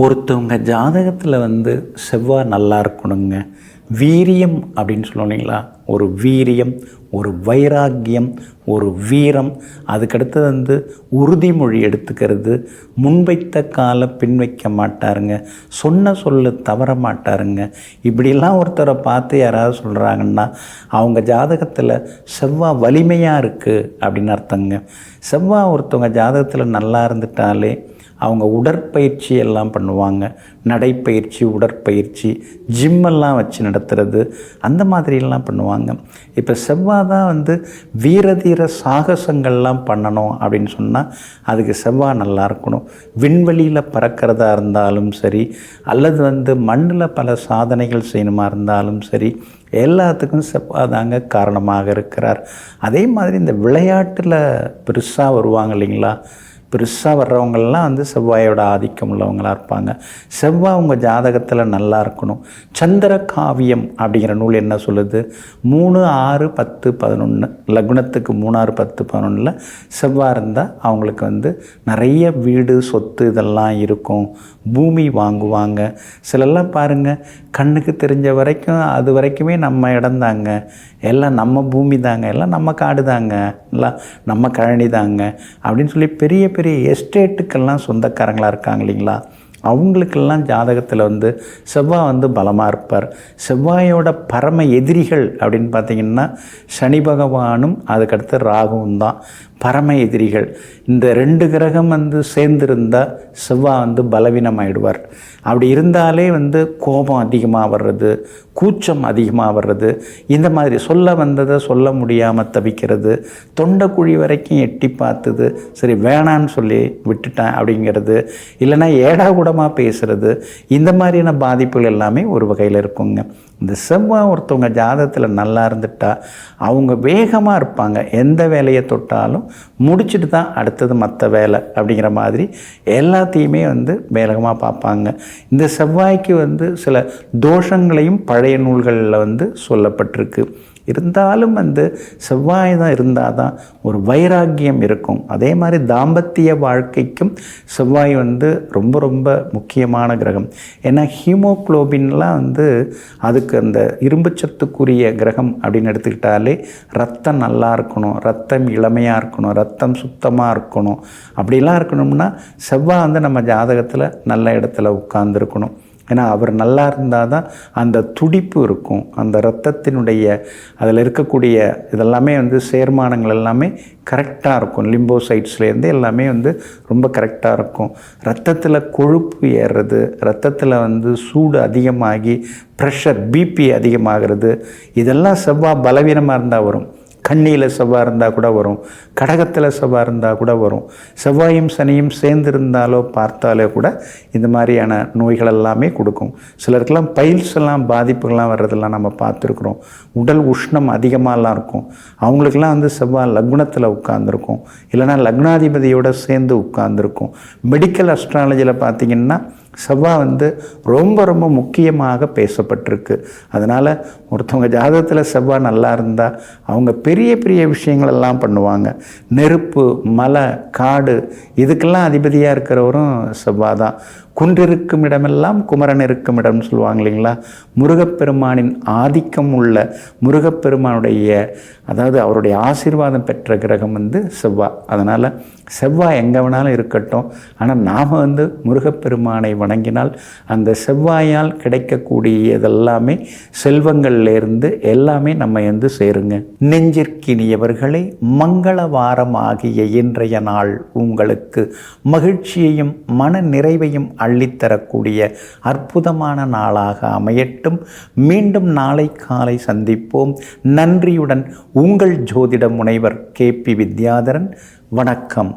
ஒருத்தவங்க ஜாதகத்தில் செவ்வாய் நல்லா இருக்கணுங்க. வீரியம் அப்படின்னு சொல்லுவீங்களா, ஒரு வீரியம், ஒரு வைராக்கியம், ஒரு வீரம், அதுக்கடுத்தது உறுதிமொழி எடுத்துக்கிறது, முன்வைத்த காலை பின் வைக்க மாட்டாருங்க, சொன்ன சொல்ல தவற மாட்டாருங்க. இப்படிலாம் ஒருத்தரை பார்த்து யாராவது சொல்கிறாங்கன்னா அவங்க ஜாதகத்தில் செவ்வாய் வலிமையாக இருக்குது அப்படின்னு அர்த்தங்க. செவ்வாய் ஒருத்தவங்க ஜாதகத்தில் நல்லா இருந்துட்டாலே அவங்க உடற்பயிற்சி எல்லாம் பண்ணுவாங்க. நடைப்பயிற்சி, உடற்பயிற்சி, ஜிம்மெல்லாம் வச்சு நடத்துகிறது, அந்த மாதிரிலாம் பண்ணுவாங்க. இப்போ செவ்வாய் தான் வீரதீர சாகசங்கள்லாம் பண்ணணும் அப்படின்னு சொன்னால் அதுக்கு செவ்வாய் நல்லா இருக்கணும். விண்வெளியில் பறக்கிறதா இருந்தாலும் சரி, அல்லது மண்ணில் பல சாதனைகள் செய்யணுமா இருந்தாலும் சரி, எல்லாத்துக்கும் செவ்வாய் தாங்க காரணமாக இருக்கிறார். அதே மாதிரி இந்த விளையாட்டில் பெருசாக வருவாங்க இல்லைங்களா, பெருசாக வர்றவங்கள்லாம் செவ்வாயோட ஆதிக்கம் உள்ளவங்களாக இருப்பாங்க. செவ்வாய் உங்கள் ஜாதகத்தில் நல்லா இருக்கணும். சந்திர காவியம் அப்படிங்கிற நூல் என்ன சொல்லுது, 3, 6, 10, 11 லக்னத்துக்கு 3, 6, 10, 11 செவ்வாய் இருந்தால் அவங்களுக்கு நிறைய வீடு, சொத்து இதெல்லாம் இருக்கும், பூமி வாங்குவாங்க. சிலெல்லாம் பாருங்கள், கண்ணுக்கு தெரிஞ்ச வரைக்கும் அது வரைக்குமே நம்ம இடம்தாங்க, எல்லாம் நம்ம பூமி தாங்க, எல்லாம் நம்ம காடு தாங்க, எல்லாம் நம்ம கழனி தாங்க அப்படின்னு சொல்லி பெரிய பெரிய எஸ்டேட்டுக்கெல்லாம் சொந்தக்காரங்களாக இருக்காங்க இல்லைங்களா. அவங்களுக்கெல்லாம் ஜாதகத்தில் செவ்வாய் பலமாக இருப்பார். செவ்வாயோட பரம எதிரிகள் அப்படின்னு பார்த்திங்கன்னா சனி பகவானும் அதுக்கடுத்து ராகுவும் தான் பரம எதிரிகள். இந்த 2 கிரகம் சேர்ந்துருந்தால் செவ்வாய் பலவீனமாயிடுவார். அப்படி இருந்தாலே கோபம் அதிகமாக வர்றது, கூச்சம் அதிகமாக வர்றது, இந்த மாதிரி சொல்ல வந்ததை சொல்ல முடியாமல் தவிக்கிறது, தொண்டை குழி வரைக்கும் எட்டி பார்த்துது, சரி வேணான்னு சொல்லி விட்டுட்டேன் அப்படிங்கிறது, இல்லைன்னா ஏடாகூடமாக பேசுகிறது, இந்த மாதிரியான பாதிப்புகள் எல்லாமே ஒரு வகையில் இருக்குங்க. இந்த செவ்வாய் ஒருத்தவங்க ஜாதகத்தில் நல்லா இருந்துட்டால் அவங்க வேகமாக இருப்பாங்க. எந்த வேலையை தொட்டாலும் முடிச்சுட்டு தான் அடுத்தது மற்ற வேலை அப்படிங்கிற மாதிரி எல்லாத்தையுமே வேகமாக பார்ப்பாங்க. இந்த செவ்வாய்க்கு சில தோஷங்களையும் பழைய நூல்களில் சொல்லப்பட்டிருக்கு. இருந்தாலும் செவ்வாய் தான் இருந்தால் தான் ஒரு வைராக்கியம் இருக்கும். அதே மாதிரி தாம்பத்திய வாழ்க்கைக்கும் செவ்வாய் ரொம்ப ரொம்ப முக்கியமான கிரகம். ஏன்னா ஹீமோக்ளோபின்லாம் அதுக்கு அந்த இரும்புச்சத்துக்குரிய கிரகம் அப்படின்னு எடுத்துக்கிட்டாலே ரத்தம் நல்லா இருக்கணும், ரத்தம் இளமையாக இருக்கணும், ரத்தம் சுத்தமாக இருக்கணும். அப்படிலாம் இருக்கணும்னா செவ்வாய் நம்ம ஜாதகத்தில் நல்ல இடத்துல உட்கார்ந்துருக்கணும். ஏன்னா அவர் நல்லா இருந்தால் தான் அந்த துடிப்பு இருக்கும், அந்த இரத்தத்தினுடைய அதில் இருக்கக்கூடிய இதெல்லாமே சேர்மானங்கள் எல்லாமே கரெக்டாக இருக்கும். லிம்போசைட்ஸ்லேருந்து எல்லாமே ரொம்ப கரெக்டாக இருக்கும். ரத்தத்தில் கொழுப்பு ஏறுறது, ரத்தத்தில் சூடு அதிகமாகி ப்ரெஷர், பிபி அதிகமாகிறது, இதெல்லாம் செவ்வாய் பலவீனமாக இருந்தால் வரும். கண்ணியில் செவ்வாய் இருந்தால் கூட வரும், கடகத்தில் செவ்வாய் இருந்தால் கூட வரும். செவ்வாயும் சனியும் சேர்ந்திருந்தாலோ பார்த்தாலோ கூட இந்த மாதிரியான நோய்கள் எல்லாமே கொடுக்கும். சிலருக்கெல்லாம் பைல்ஸ் எல்லாம் பாதிப்புகள்லாம் வர்றதெல்லாம் நம்ம பார்த்துருக்குறோம். உடல் உஷ்ணம் அதிகமாகலாம் இருக்கும். அவங்களுக்கெல்லாம் செவ்வாய் லக்னத்தில் உட்கார்ந்துருக்கும், இல்லைனா லக்னாதிபதியோடு சேர்ந்து உட்கார்ந்துருக்கும். மெடிக்கல் அஸ்ட்ராலஜியில் பார்த்திங்கன்னா செவ்வாய் ரொம்ப ரொம்ப முக்கியமாக பேசப்பட்டிருக்கு. அதனால் ஒருத்தவங்க ஜாதகத்தில் செவ்வாய் நல்லா இருந்தால் அவங்க பெரிய பெரிய விஷயங்களெல்லாம் பண்ணுவாங்க. நெருப்பு, மலை, காடு இதுக்கெல்லாம் அதிபதியாக இருக்கிறவரும் செவ்வாய் தான். குன்றிருக்கும் இடமெல்லாம் குமரன் இருக்கும் இடம்னு சொல்லுவாங்க இல்லைங்களா. முருகப்பெருமானின் ஆதிக்கம் உள்ள முருகப்பெருமானுடைய, அதாவது அவருடைய ஆசீர்வாதம் பெற்ற கிரகம் செவ்வாய். அதனால் செவ்வாய் எங்கே வேணாலும் இருக்கட்டும், ஆனால் நாம் முருகப்பெருமானை வணங்கினால் அந்த செவ்வாயால் கிடைக்கக்கூடியதெல்லாமே செல்வங்கள்லேருந்து எல்லாமே நம்ம சேருங்க. நெஞ்சிற்கினியவர்களே, மங்கள வாரம் ஆகிய இன்றைய நாள் உங்களுக்கு மகிழ்ச்சியையும் மன நிறைவையும் அள்ளித்தரக்கூடிய அற்புதமான நாளாக அமையட்டும். மீண்டும் நாளை காலை சந்திப்போம். நன்றியுடன் உங்கள் ஜோதிட முனைவர் KP வித்யாதரன். வணக்கம்.